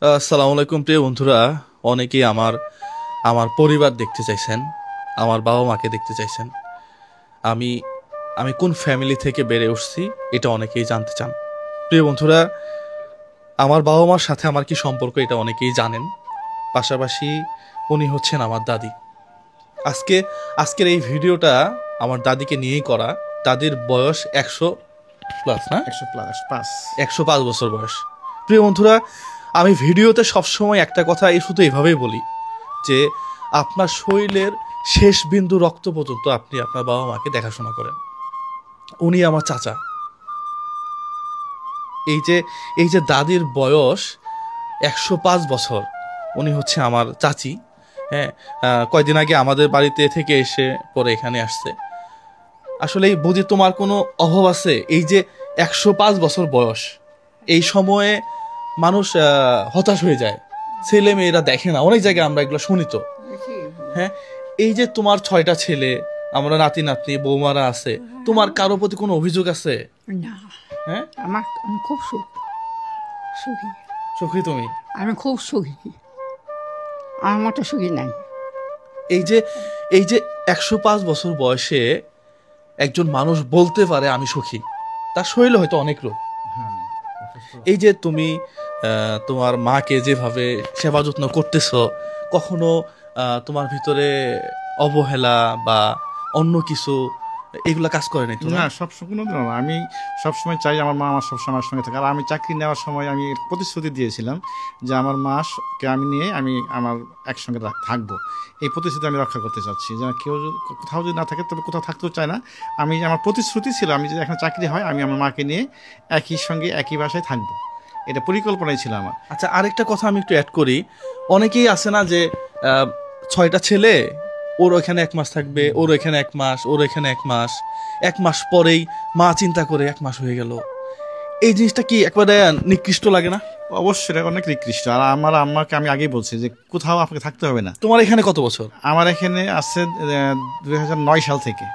আসসালামু আলাইকুম প্রিয় বন্ধুরা। অনেকেই আমার আমার পরিবার দেখতে চাইছেন, আমার বাবা মাকে দেখতে চাইছেন। আমি আমি কোন ফ্যামিলি থেকে বেড়ে উঠছি এটা অনেকেই জানতে চান। প্রিয় বন্ধুরা, আমার বাবা মার সাথে আমার কি সম্পর্ক এটা অনেকেই জানেন। পাশাপাশি উনি হচ্ছেন আমার দাদি। আজকের এই ভিডিওটা আমার দাদিকে নিয়েই করা। দাদির বয়স 100+, না? 105 বছর বয়স। প্রিয় বন্ধুরা, আমি ভিডিওতে সবসময় একটা কথা শুধু এভাবেই বলি যে আপনার শরীরের শেষ বিন্দু রক্ত পর্যন্ত আপনি আপনার বাবা মাকে দেখাশোনা করেন। উনি আমার চাচা। এই যে দাদির বয়স 105 বছর, উনি হচ্ছে আমার চাচি। হ্যাঁ, কয়দিন আগে আমাদের বাড়িতে থেকে এসে পরে এখানে আসছে। আসলে বুঝি তোমার কোনো অভাব আছে? এই যে 105 বছর বয়স, এই সময়ে মানুষ হতাশ হয়ে যায়, ছেলে মেয়েরা দেখে না। অনেক জায়গায় আমরা এগুলো শুনি তো। হ্যাঁ, এই যে তোমার 6টা ছেলে, আমরা নাতি নাতনি বৌমারা আছে, তোমার কারো প্রতি কোনো অভিযোগ আছে? না। হ্যাঁ, আমি খুব সুখী। সুখী তুমি? আমি খুব সুখী, আমার মতো সুখী নাই। এই যে 105 বছর বয়সে একজন মানুষ বলতে পারে আমি সুখী, তার শরীরে হয়তো অনেক রোগ। এই যে তুমি তোমার মাকে যেভাবে সেবা যত্ন করতেছো, কখনো তোমার ভিতরে অবহেলা বা অন্য কিছু এগুলা কাজ করে নাই? না, আমি সবসময় চাই আমার মা আমার সবসময় আমার সঙ্গে থাকে। আর আমি চাকরি নেওয়ার সময় আমি প্রতিশ্রুতি দিয়েছিলাম যে আমার মাকে আমি নিয়ে আমি আমার একসঙ্গে থাকবো। এই প্রতিশ্রুতি আমি রক্ষা করতে চাচ্ছি, যে কেউ কোথাও যদি না থাকে তবে কোথাও থাকতেও চায় না। আমার প্রতিশ্রুতি ছিল আমি যদি এখন চাকরি হয় আমি আমার মাকে নিয়ে একই সঙ্গে একই বাসায় থাকবো, এটা পরিকল্পনাই ছিল আমার। আচ্ছা, আরেকটা কথা আমি একটু অ্যাড করি। অনেকেই আছে না যে 6টা ছেলে, ওর ওইখানে 1 মাস থাকবে, ওর ওইখানে 1 মাস, ওর ওইখানে 1 মাস, 1 মাস পরেই মা চিন্তা করে 1 মাস হয়ে গেল। এই জিনিসটা কি একবারে নিকৃষ্ট লাগে না? অবশ্যই এটা অনেক নিকৃষ্ট। আর আমার আম্মাকে আমি আগেই বলছি যে কোথাও আপনাকে থাকতে হবে না। তোমার এখানে কত বছর? আমার এখানে আছে 2009 সাল থেকে,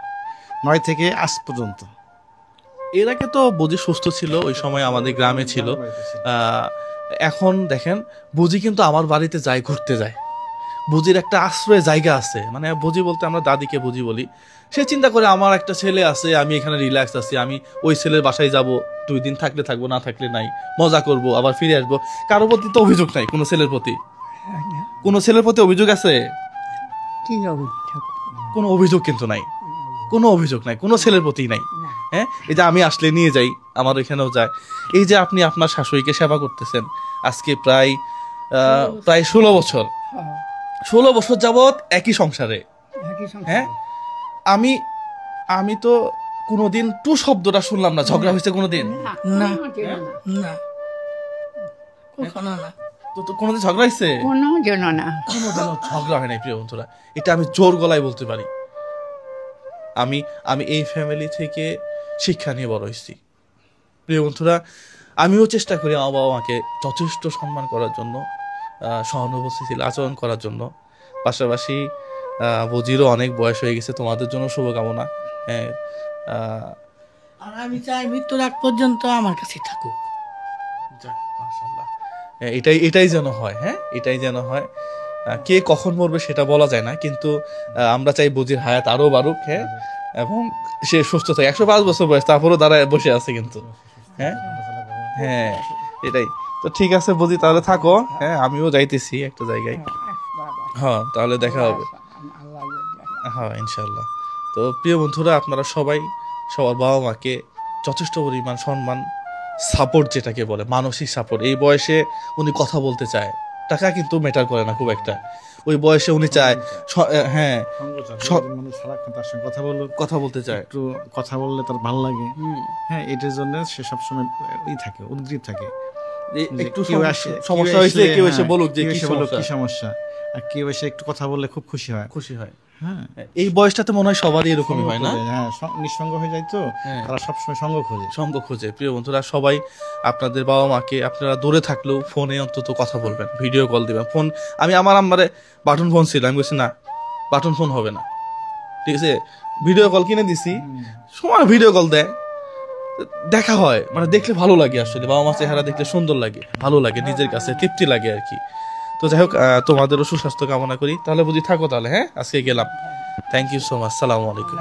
9 থেকে আজ পর্যন্ত। এর আগে তো বুঝি সুস্থ ছিল, ওই সময় আমাদের গ্রামে ছিল। এখন দেখেন, বুঝি কিন্তু আমার বাড়িতে যায়, ঘুরতে যায়। বুঝির একটা আশ্রয় জায়গা আছে, মানে বুঝি বলতে আমরা দাদিকে বুঝি বলি। সে চিন্তা করে আমার একটা ছেলে আছে, আমি এখানে রিল্যাক্স আছি, আমি ওই ছেলের বাসায় যাব, 2 দিন থাকলে থাকবো, না থাকলে নাই, মজা করব, আবার ফিরে আসবো। কারোর প্রতি তো অভিযোগ নাই, কোনো ছেলের প্রতি? কোনো ছেলের প্রতি অভিযোগ আছে? কি অভিযোগ? কোনো অভিযোগ কিন্তু নাই, কোনো অভিযোগ নাই, কোনো ছেলের প্রতি নাই। হ্যাঁ, এই যে আমি আসলে নিয়ে যাই, আমার ওইখানেও যায়। এই যে আপনি আপনার শাশুড়িকে সেবা করতেছেন আজকে প্রায় 16 বছর, 16 বছর যাবৎ একই সংসারে। হ্যাঁ, আমি তো কোনোদিন টু শব্দটা শুনলাম না। ঝগড়া হয়েছে কোনোদিন? না, তো কোনোদিন ঝগড়া হয়েছে? কোনোদিন না, কোনোদিনও ঝগড়া হয় নাই প্রিয় বন্ধুরা, এটা আমি জোর গলায় বলতে পারি। আমি এই ফ্যামিলি থেকে শিক্ষা নিয়ে বড় হয়েছি। প্রিয় বন্ধুরা, আমিও চেষ্টা করি আমার বাবা মাকে যথেষ্ট সম্মান করার জন্য, সহানুভূতিশীল আচরণ করার জন্য। পাশাপাশি বুঝিরও অনেক বয়স হয়ে গেছে, তোমাদের জন্য শুভকামনা। হ্যাঁ, আর আমি চাই মৃত্যুর আগ পর্যন্ত আমার কাছে থাকুক। মাশাআল্লাহ, এটাই যেন হয়। হ্যাঁ, এটাই যেন হয়। কে কখন মরবে সেটা বলা যায় না, কিন্তু আমরা চাই বুঝির হায়াত আরো বাড়ুক। হ্যাঁ, এবং সে সুস্থ থাকে। 105 বছর বয়স, তারপরও দাঁড়ায় বসে আছে কিন্তু। হ্যাঁ হ্যাঁ, এটাই তো। ঠিক আছে বুঝি, তাহলে থাকো। হ্যাঁ, আমিও যাইতেছি একটা জায়গায়। হ্যাঁ, তাহলে দেখা হবে। হ্যাঁ, ইনশাল্লাহ। তো প্রিয় বন্ধুরা, আপনারা সবাই সবার বাবা মাকে যথেষ্ট পরিমাণ সম্মান, সাপোর্ট, যেটাকে বলে মানসিক সাপোর্ট। এই বয়সে উনি কথা বলতে চায়, টাকা কিন্তু ম্যাটার করে না খুব একটা। ওই বয়সে উনি চায়, হ্যাঁ, কথা বলতে চায়, একটু কথা বললে তার ভালো লাগে। হ্যাঁ, এটার জন্য সে সবসময় থাকে, উদ্গ্রীব থাকে। একটু সমস্যা হয়েছে, কেউ এসে বলুক যে কি সমস্যা, আর কেউ এসে একটু কথা বললে খুব খুশি হয়। হ্যাঁ, এই বয়সটাতে মনে হয় সবারই এরকমই হয় না? হ্যাঁ, নিঃসঙ্গ হয়ে যায় তো, তারা সবসময় সঙ্গ খোঁজে। প্রিয় বন্ধুরা, সবাই আপনাদের বাবা মাকে, আপনারা দূরে থাকলেও ফোনে অন্তত কথা বলবেন, ভিডিও কল দিবেন। ফোন, আমি আমার আম্মারে বাটন ফোন ছিল, আমি বলছি না, বাটন ফোন হবে না, ঠিক আছে, ভিডিও কল কিনে দিছি, সময় ভিডিও কল দেয়। দেখা হয়, মানে দেখলে ভালো লাগে আসলে, বাবা মা চেহারা দেখলে সুন্দর লাগে, ভালো লাগে, নিজের কাছে তৃপ্তি লাগে আর কি। তো যাই হোক, তোমাদেরও সুস্বাস্থ্য কামনা করি। তাহলে বুঝি থাকো তাহলে, হ্যাঁ, আজকে গেলাম। থ্যাংক ইউ সো মাচ, সালামু আলাইকুম।